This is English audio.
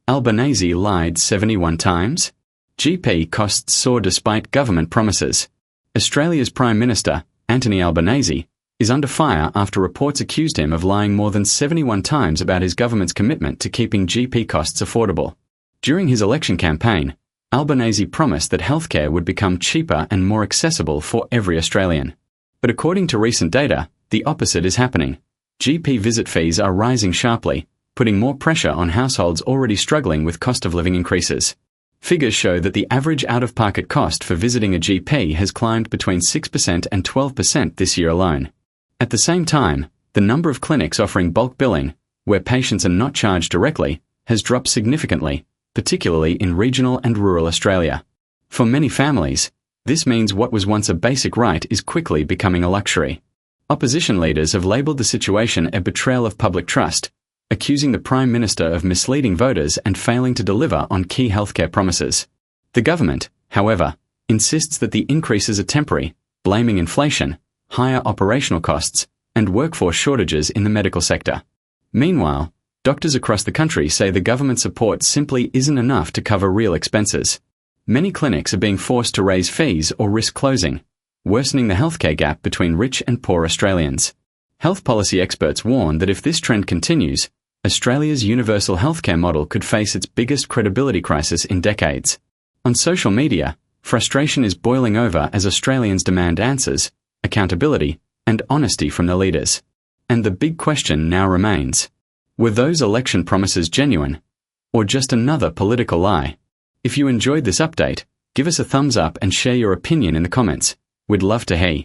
Albanese lied 71 times? GP costs soar despite government promises. Australia's Prime Minister, Anthony Albanese, is under fire after reports accused him of lying more than 71 times about his government's commitment to keeping GP costs affordable. During his election campaign, Albanese promised that healthcare would become cheaper and more accessible for every Australian. But according to recent data, the opposite is happening. GP visit fees are rising sharply, putting more pressure on households already struggling with cost of living increases. Figures show that the average out-of-pocket cost for visiting a GP has climbed between 6% and 12% this year alone. At the same time, the number of clinics offering bulk billing, where patients are not charged directly, has dropped significantly, particularly in regional and rural Australia. For many families, this means what was once a basic right is quickly becoming a luxury. Opposition leaders have labelled the situation a betrayal of public trust, accusing the Prime Minister of misleading voters and failing to deliver on key healthcare promises. The government, however, insists that the increases are temporary, blaming inflation, higher operational costs, and workforce shortages in the medical sector. Meanwhile, doctors across the country say the government support simply isn't enough to cover real expenses. Many clinics are being forced to raise fees or risk closing, worsening the healthcare gap between rich and poor Australians. Health policy experts warn that if this trend continues, Australia's universal healthcare model could face its biggest credibility crisis in decades. On social media, frustration is boiling over as Australians demand answers, accountability, and honesty from the leaders. And the big question now remains: were those election promises genuine, or just another political lie? If you enjoyed this update, give us a thumbs up and share your opinion in the comments. We'd love to hear.